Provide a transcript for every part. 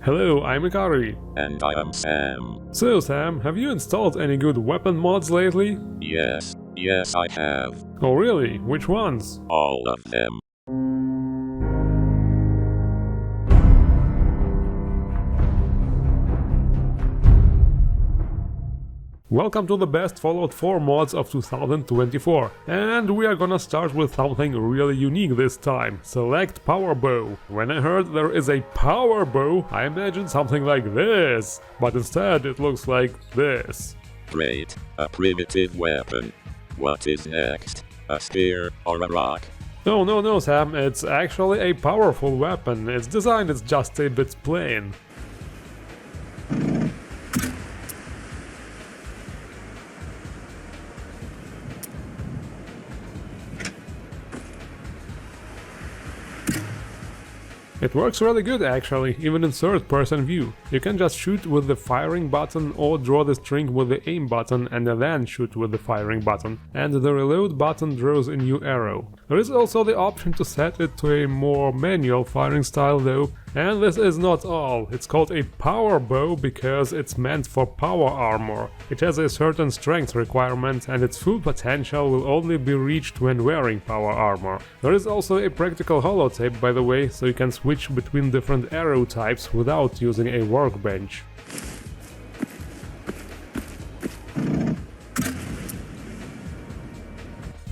Hello, I'm mkII. And I am Sam. So Sam, have you installed any good weapon mods lately? Yes, I have. Oh really? Which ones? All of them. Welcome to the best Fallout 4 mods of 2024, and we are gonna start with something really unique this time. Select Power Bow. When I heard there is a Power Bow, I imagined something like this, but instead it looks like this. Great, a primitive weapon. What is next? A spear or a rock? No Sam, it's actually a powerful weapon. Its design is just a bit plain. It works really good actually, even in third-person view. You can just shoot with the firing button or draw the string with the aim button and then shoot with the firing button, and the reload button draws a new arrow. There is also the option to set it to a more manual firing style though, and this is not all. It's called a power bow because it's meant for power armor. It has a certain strength requirement and its full potential will only be reached when wearing power armor. There is also a practical holotape by the way, so you can switch between different arrow types without using a workbench.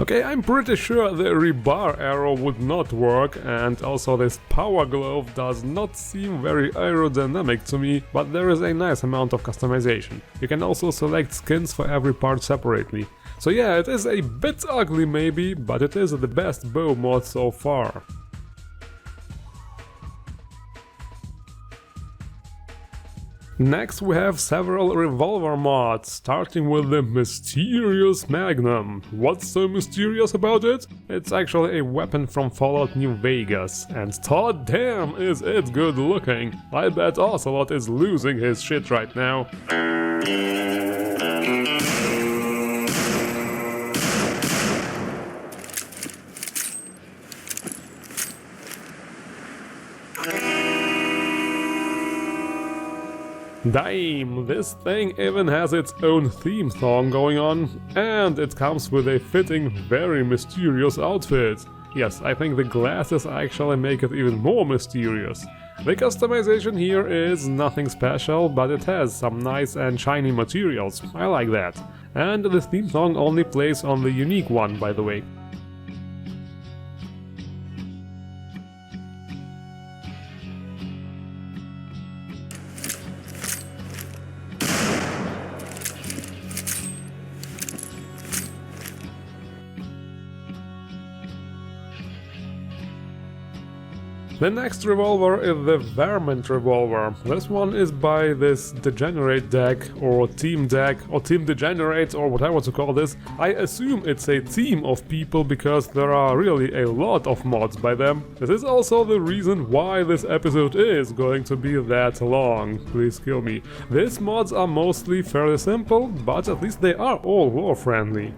Okay, I'm pretty sure the rebar arrow would not work, and also this power glove does not seem very aerodynamic to me, but there is a nice amount of customization. You can also select skins for every part separately. So yeah, it is a bit ugly maybe, but it is the best bow mod so far. Next we have several revolver mods, starting with the mysterious Magnum. What's so mysterious about it? It's actually a weapon from Fallout New Vegas, and god damn is it good looking. I bet Ocelot is losing his shit right now. Damn, this thing even has its own theme song going on, and it comes with a fitting, very mysterious outfit. Yes, I think the glasses actually make it even more mysterious. The customization here is nothing special, but it has some nice and shiny materials, I like that. And the theme song only plays on the unique one, by the way. The next revolver is the Varmint revolver. This one is by this Degenerate deck, or Team deck, or Team Degenerate, or whatever to call this. I assume it's a team of people because there are really a lot of mods by them. This is also the reason why this episode is going to be that long. Please kill me. These mods are mostly fairly simple, but at least they are all war-friendly.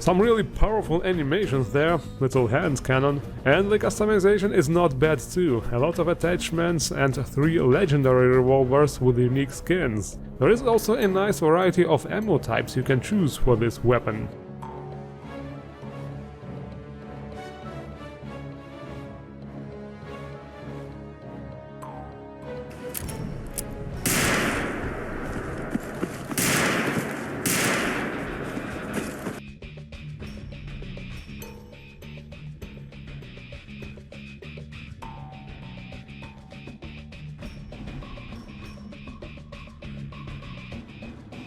Some really powerful animations there, little hand cannon, and the customization is not bad too, a lot of attachments and 3 legendary revolvers with unique skins. There is also a nice variety of ammo types you can choose for this weapon.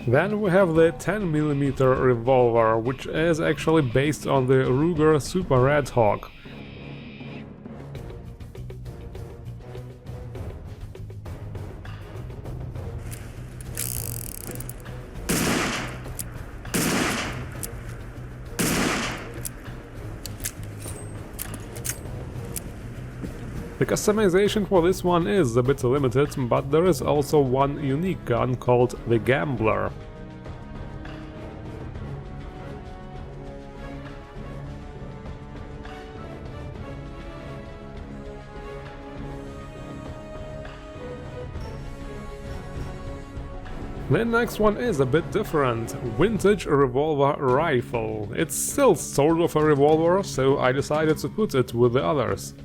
Then we have the 10mm revolver, which is actually based on the Ruger Super Redhawk. The customization for this one is a bit limited, but there is also one unique gun called the Gambler. The next one is a bit different, vintage revolver rifle. It's still sort of a revolver, so I decided to put it with the others.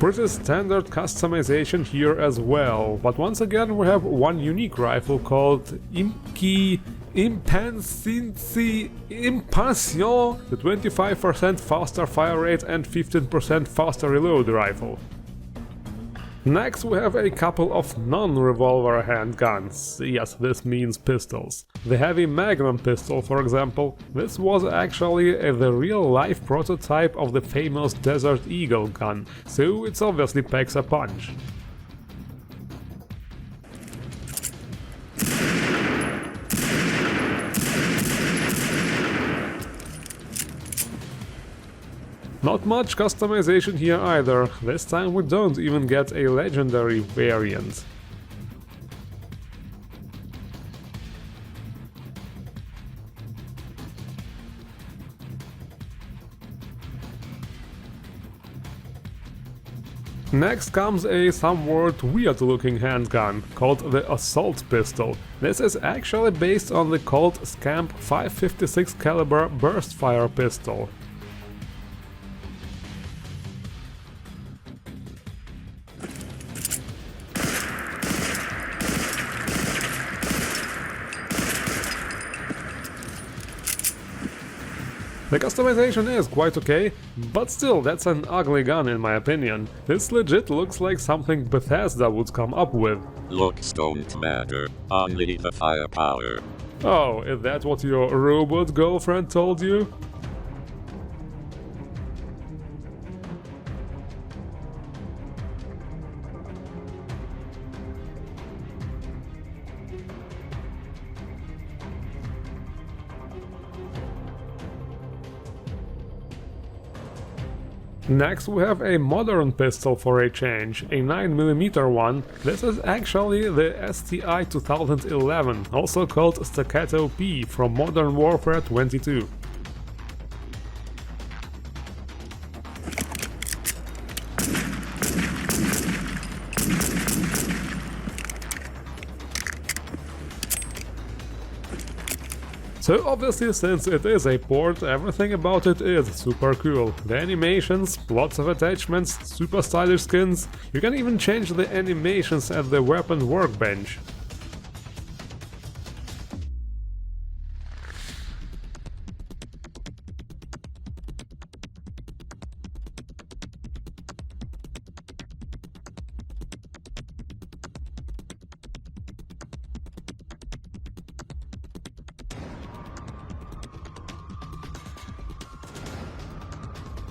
Pretty standard customization here as well, but once again we have one unique rifle called mkII Impassion, the 25% faster fire rate and 15% faster reload rifle. Next we have a couple of non-revolver handguns. Yes, this means pistols. The heavy Magnum pistol, for example. This was actually the real-life prototype of the famous Desert Eagle gun, so it obviously packs a punch. Not much customization here either, this time we don't even get a legendary variant. Next comes a somewhat weird looking handgun, called the Assault Pistol. This is actually based on the Colt SCAMP 556 caliber burst fire pistol. The customization is quite okay, but still that's an ugly gun in my opinion. This legit looks like something Bethesda would come up with. Looks don't matter, only the firepower. Oh, is that what your robot girlfriend told you? Next we have a modern pistol for a change, a 9mm one. This is actually the STI 2011, also called Staccato-P from Modern Warfare 22. So obviously, since it is a port, everything about it is super cool. The animations, lots of attachments, super stylish skins. You can even change the animations at the weapon workbench.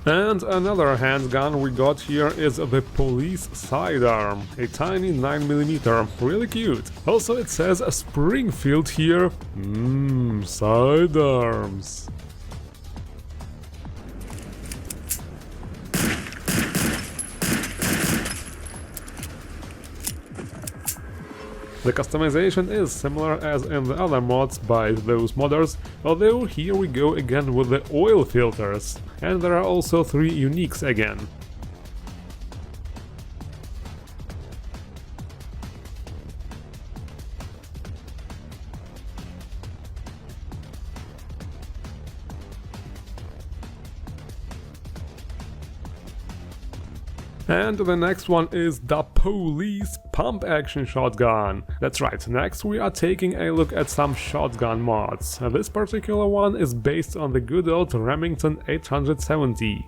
And another handgun we got here is the Police Sidearm, a tiny 9mm, really cute. Also it says Springfield here. Sidearms. The customization is similar as in the other mods by those modders, although here we go again with the oil filters, and there are also 3 uniques again. And the next one is the Police Pump Action Shotgun. That's right, next we are taking a look at some shotgun mods. This particular one is based on the good old Remington 870.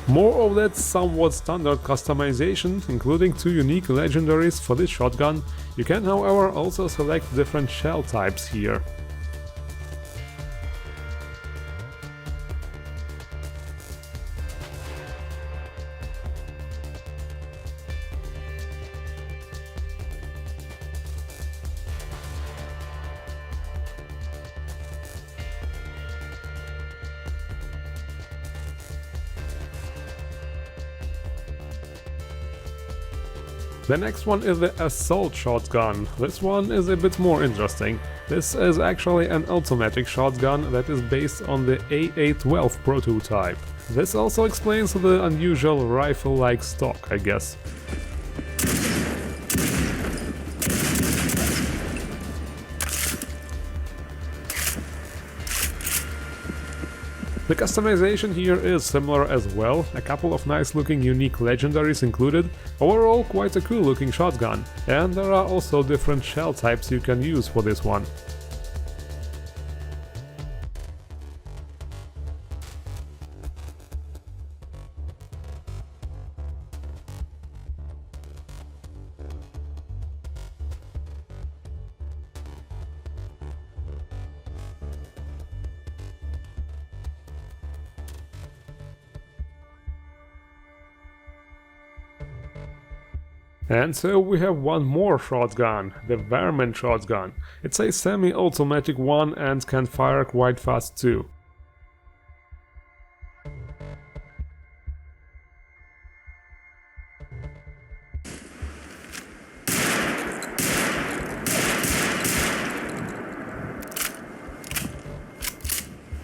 More of that somewhat standard customization, including 2 unique legendaries for this shotgun. You can, however, also select different shell types here. The next one is the Assault Shotgun. This one is a bit more interesting. This is actually an automatic shotgun that is based on the AA-12 prototype. This also explains the unusual rifle-like stock, I guess. The customization here is similar as well, a couple of nice looking unique legendaries included, overall quite a cool looking shotgun, and there are also different shell types you can use for this one. And so we have one more shotgun, the Varmint shotgun. It's a semi-automatic one and can fire quite fast too.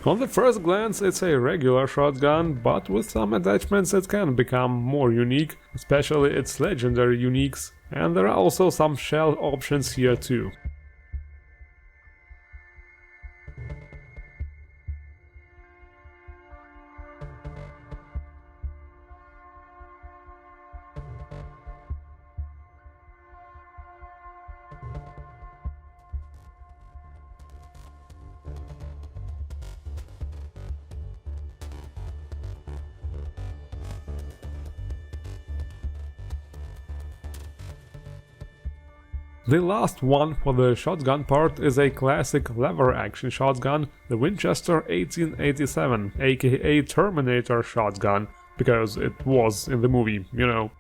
On the first glance it's a regular shotgun, but with some attachments it can become more unique, especially its legendary uniques, and there are also some shell options here too. The last one for the shotgun part is a classic lever-action shotgun, the Winchester 1887, aka Terminator shotgun, because it was in the movie, you know.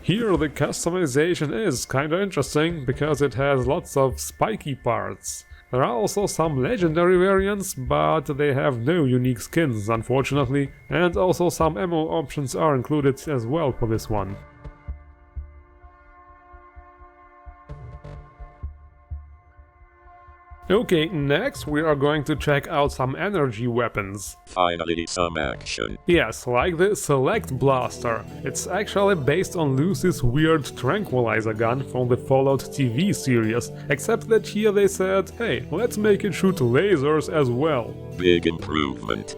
Here the customization is kinda interesting, because it has lots of spiky parts. There are also some legendary variants, but they have no unique skins unfortunately, and also some ammo options are included as well for this one. Okay, next we are going to check out some energy weapons. Finally some action. Yes, like the Select Blaster. It's actually based on Lucy's weird tranquilizer gun from the Fallout TV series, except that here they said, hey, let's make it shoot lasers as well. Big improvement.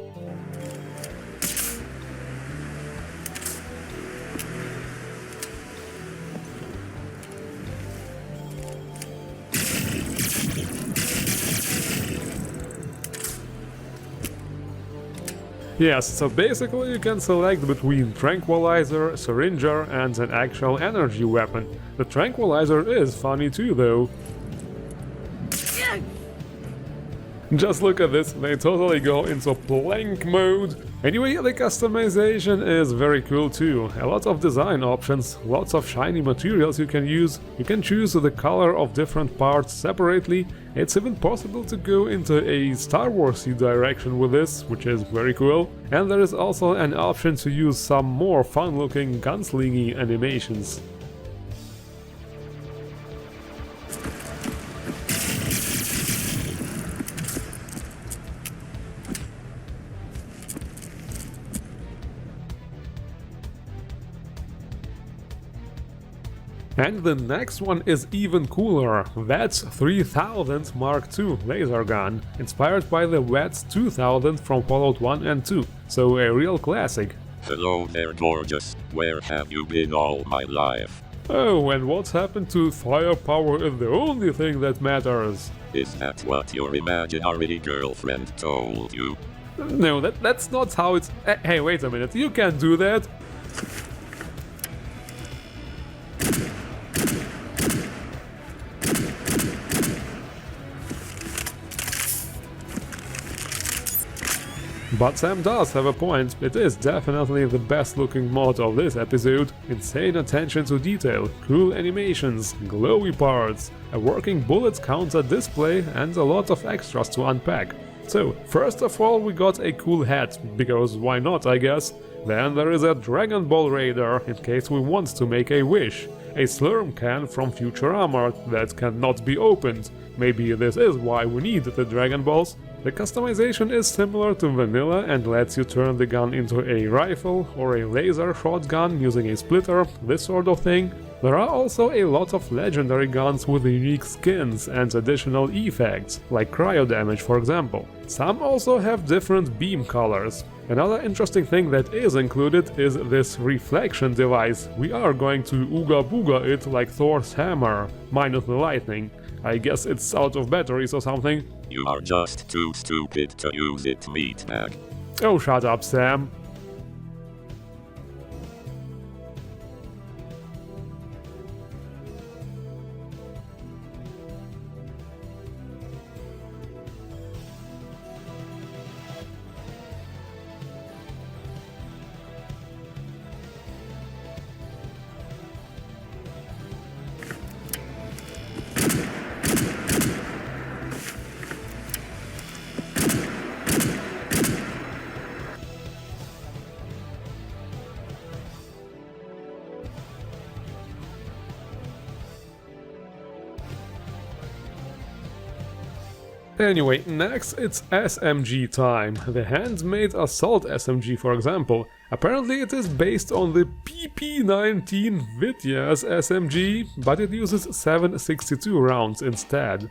Yes, so basically you can select between tranquilizer, syringer and an actual energy weapon. The tranquilizer is funny too though. Just look at this, they totally go into plank mode. Anyway, the customization is very cool too. A lot of design options, lots of shiny materials you can use, you can choose the color of different parts separately. It's even possible to go into a Star Wars-y direction with this, which is very cool. And there is also an option to use some more fun-looking gunslinging animations. And the next one is even cooler. Wattz 3000 Mark II laser gun, inspired by the Wattz 2000 from Fallout 1 and 2, so a real classic. Hello there, gorgeous. Where have you been all my life? Oh, and what's happened to firepower is the only thing that matters. Is that what your imaginary girlfriend told you? No, that's not how it's... Hey, wait a minute, you can't do that. But Sam does have a point, it is definitely the best looking mod of this episode. Insane attention to detail, cool animations, glowy parts, a working bullets counter display and a lot of extras to unpack. So, first of all we got a cool hat, because why not, I guess. Then there is a Dragon Ball Raider, in case we want to make a wish. A Slurm can from Future Armor that cannot be opened. Maybe this is why we need the Dragon Balls. The customization is similar to vanilla and lets you turn the gun into a rifle or a laser shotgun using a splitter, this sort of thing. There are also a lot of legendary guns with unique skins and additional effects, like cryo damage for example. Some also have different beam colors. Another interesting thing that is included is this reflection device. We are going to ooga booga it like Thor's hammer, minus the lightning. I guess it's out of batteries or something. You are just too stupid to use it, meatbag. Oh, shut up, Sam. Anyway, next it's SMG time. The handmade assault SMG, for example. Apparently it is based on the PP-19 Vityaz SMG, but it uses 7.62 rounds instead.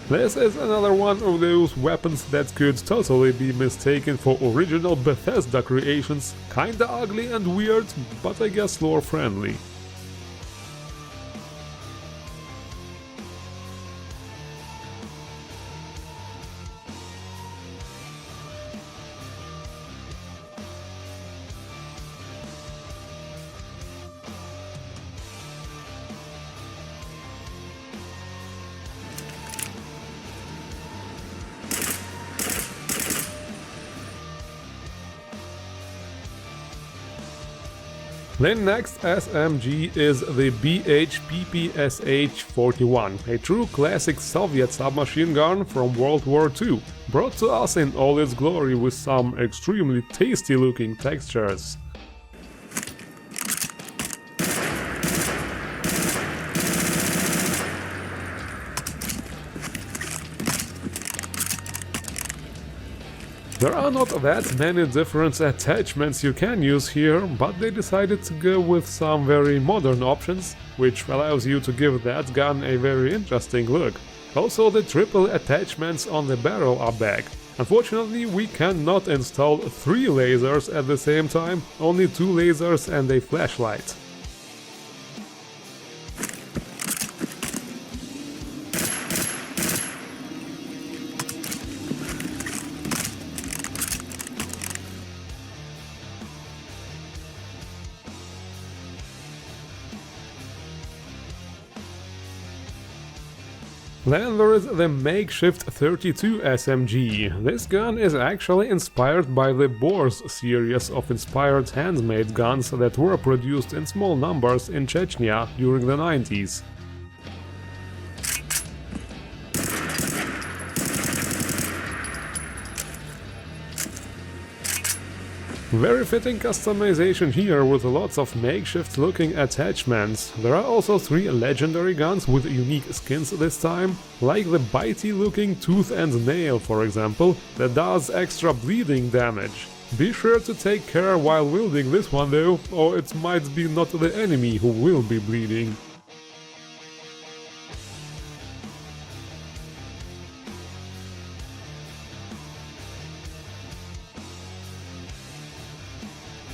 This is another one of those weapons that could totally be mistaken for original Bethesda creations, kinda ugly and weird, but I guess lore friendly. The next SMG is the BHPPSH-41, a true classic Soviet submachine gun from World War II, brought to us in all its glory with some extremely tasty looking textures. There are not that many different attachments you can use here, but they decided to go with some very modern options, which allows you to give that gun a very interesting look. Also, the triple attachments on the barrel are back. Unfortunately, we cannot install 3 lasers at the same time, only 2 lasers and a flashlight. Then there is the makeshift 32 SMG. This gun is actually inspired by the Boars series of inspired handmade guns that were produced in small numbers in Chechnya during the 90s. Very fitting customization here with lots of makeshift looking attachments. There are also 3 legendary guns with unique skins this time, like the bitey looking Tooth and Nail for example, that does extra bleeding damage. Be sure to take care while wielding this one though, or it might be not the enemy who will be bleeding.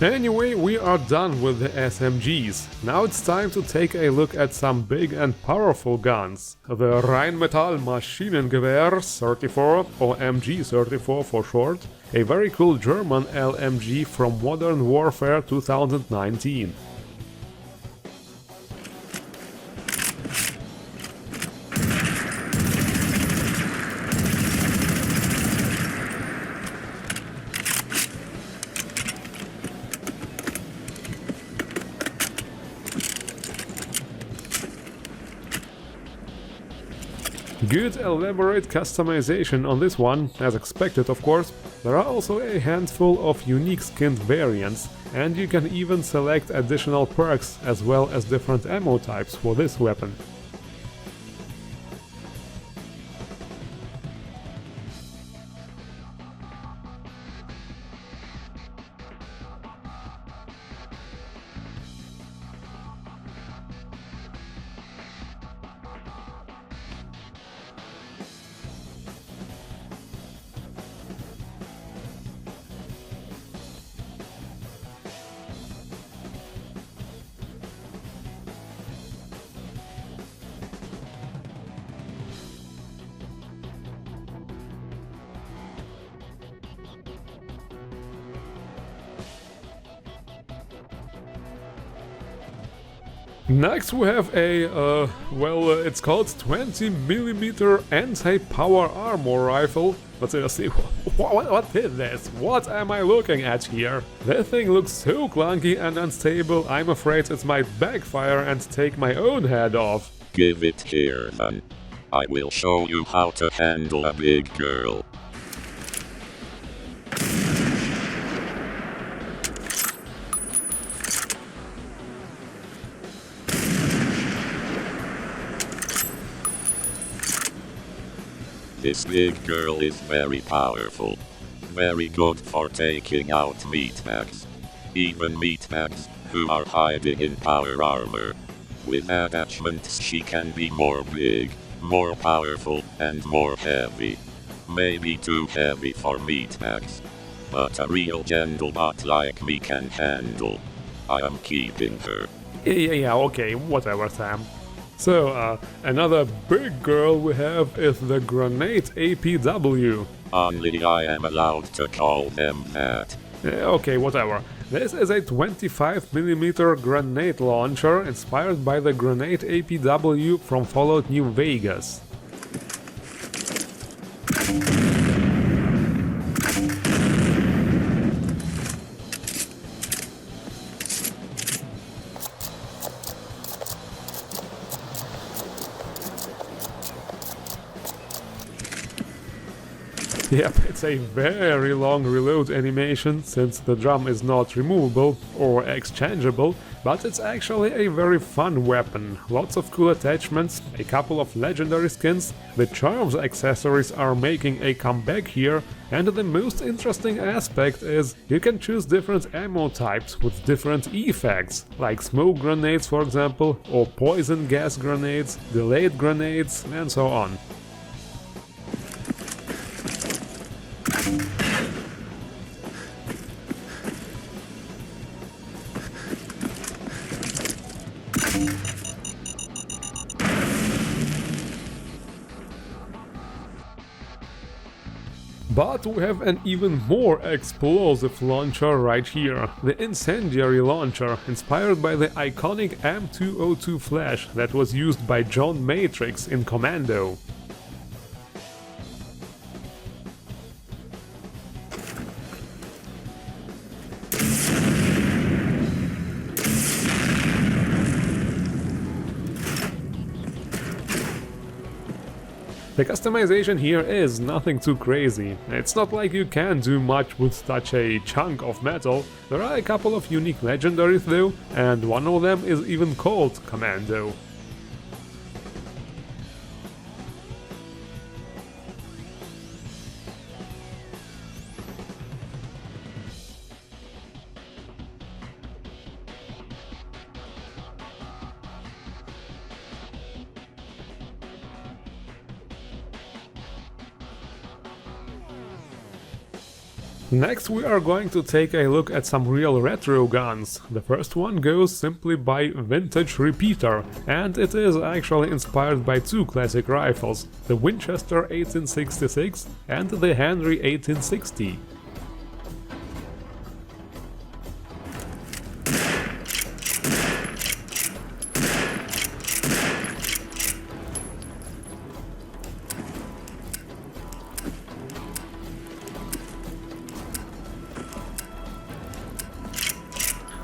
Anyway, we are done with the SMGs. Now it's time to take a look at some big and powerful guns. The Rheinmetall Maschinengewehr 34, or MG34 for short, a very cool German LMG from Modern Warfare 2019. Good elaborate customization on this one, as expected of course. There are also a handful of unique skinned variants, and you can even select additional perks as well as different ammo types for this weapon. Next we have a, it's called 20mm anti-power armor rifle. But seriously, what is this? What am I looking at here? That thing looks so clunky and unstable, I'm afraid it might backfire and take my own head off. Give it here then. I will show you how to handle a big girl. This big girl is very powerful. Very good for taking out meatbags. Even meatbags, who are hiding in power armor. With attachments she can be more big, more powerful, and more heavy. Maybe too heavy for meatbags. But a real gentlebot like me can handle. I am keeping her. Yeah, okay, whatever, Sam. So, another big girl we have is the Grenade APW. Only I am allowed to call them that. Okay, whatever. This is a 25mm grenade launcher inspired by the Grenade APW from Fallout New Vegas. Yep, it's a very long reload animation, since the drum is not removable or exchangeable, but it's actually a very fun weapon. Lots of cool attachments, a couple of legendary skins, the charms accessories are making a comeback here, and the most interesting aspect is you can choose different ammo types with different effects, like smoke grenades for example, or poison gas grenades, delayed grenades, and so on. But we have an even more explosive launcher right here, the Incendiary launcher, inspired by the iconic M202 flash that was used by John Matrix in Commando. The customization here is nothing too crazy. It's not like you can do much with such a chunk of metal. There are a couple of unique legendaries though, and one of them is even called Commando. Next we are going to take a look at some real retro guns. The first one goes simply by Vintage Repeater, and it is actually inspired by two classic rifles, the Winchester 1866 and the Henry 1860.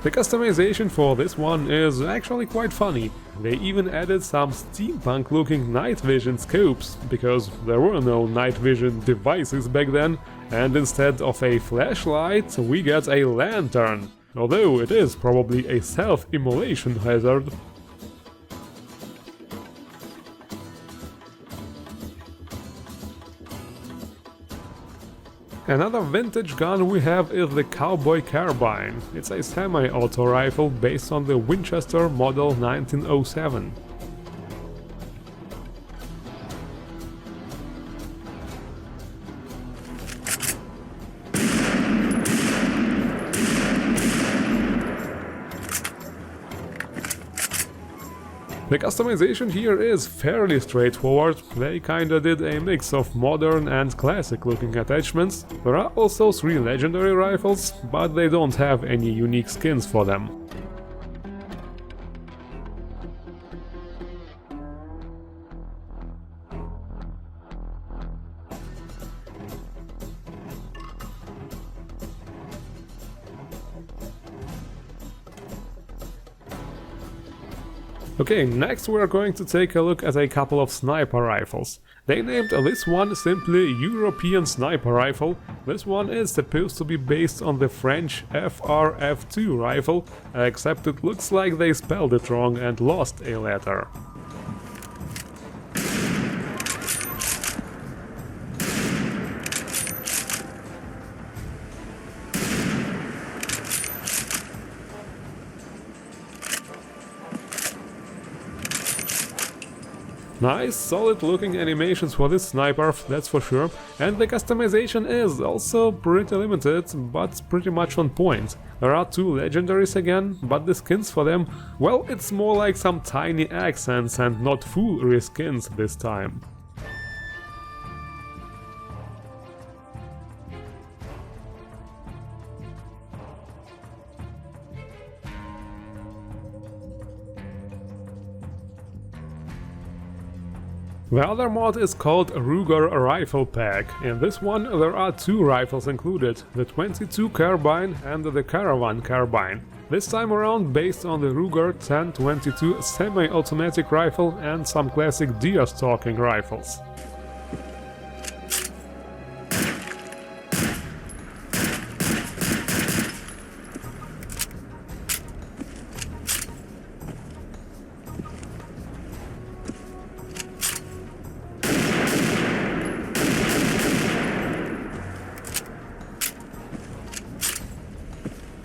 The customization for this one is actually quite funny. They even added some steampunk looking night vision scopes, because there were no night vision devices back then, and instead of a flashlight we get a lantern, although it is probably a self-immolation hazard. Another vintage gun we have is the Cowboy Carbine. It's a semi-auto rifle based on the Winchester model 1907. The customization here is fairly straightforward. They kinda did a mix of modern and classic looking attachments. There are also 3 legendary rifles, but they don't have any unique skins for them. Okay, next we're going to take a look at a couple of sniper rifles. They named this one simply European Sniper Rifle. This one is supposed to be based on the French FRF2 rifle, except it looks like they spelled it wrong and lost a letter. Nice, solid looking animations for this sniper, that's for sure, and the customization is also pretty limited, but pretty much on point. There are 2 legendaries again, but the skins for them, well, it's more like some tiny accents and not full reskins this time. The other mod is called Ruger Rifle Pack. In this one there are 2 rifles included, the 22 carbine and the Caravan carbine. This time around based on the Ruger 1022 semi-automatic rifle and some classic deer stalking rifles.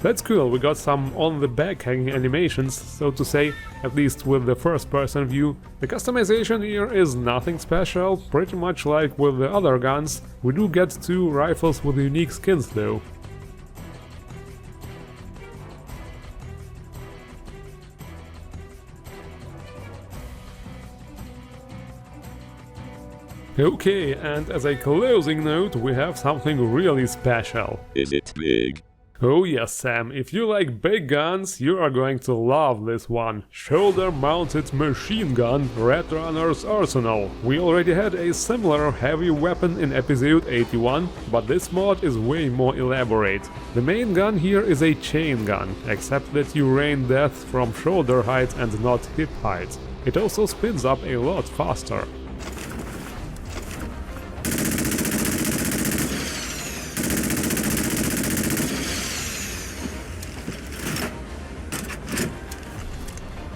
That's cool, we got some on the back hanging animations, so to say, at least with the first person view. The customization here is nothing special, pretty much like with the other guns. We do get 2 rifles with unique skins though. Okay, and as a closing note, we have something really special. Is it big? Oh yes, Sam, if you like big guns, you are going to love this one. Shoulder-mounted machine gun, Red Runner's Arsenal. We already had a similar heavy weapon in episode 81, but this mod is way more elaborate. The main gun here is a chain gun, except that you rain death from shoulder height and not hip height. It also spins up a lot faster.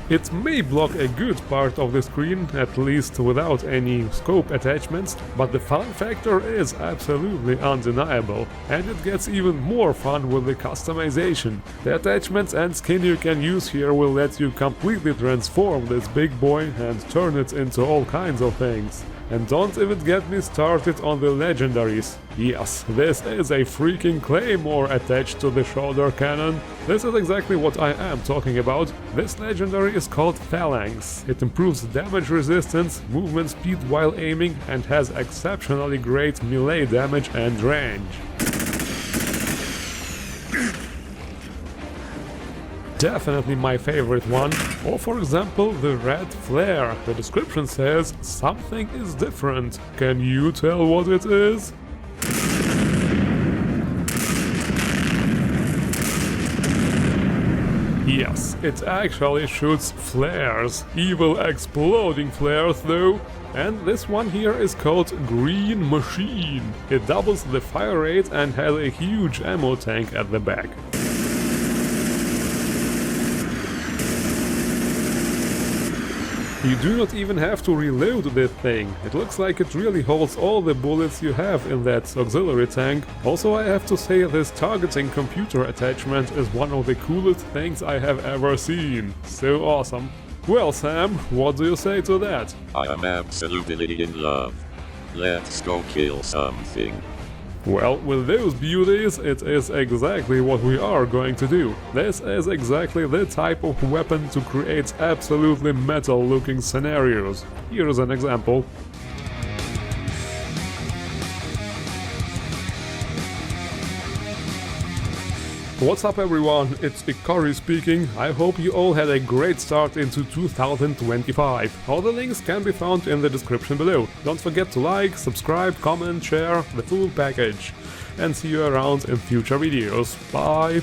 It may block a good part of the screen, at least without any scope attachments, but the fun factor is absolutely undeniable, and it gets even more fun with the customization. The attachments and skin you can use here will let you completely transform this big boy and turn it into all kinds of things. And don't even get me started on the legendaries. Yes, this is a freaking claymore attached to the shoulder cannon. This is exactly what I am talking about. This legendary is called Phalanx. It improves damage resistance, movement speed while aiming, and has exceptionally great melee damage and range. Definitely my favorite one. Or for example, the Red Flare. The description says something is different. Can you tell what it is? Yes, it actually shoots flares. Evil exploding flares though. And this one here is called Green Machine. It doubles the fire rate and has a huge ammo tank at the back. You do not even have to reload this thing. It looks like it really holds all the bullets you have in that auxiliary tank. Also, I have to say this targeting computer attachment is one of the coolest things I have ever seen. So awesome. Well, Sam, what do you say to that? I am absolutely in love. Let's go kill something. Well, with those beauties, it is exactly what we are going to do. This is exactly the type of weapon to create absolutely metal-looking scenarios. Here's an example. What's up everyone, it's mkII speaking. I hope you all had a great start into 2025. All the links can be found in the description below. Don't forget to like, subscribe, comment, share, the full package. And see you around in future videos. Bye!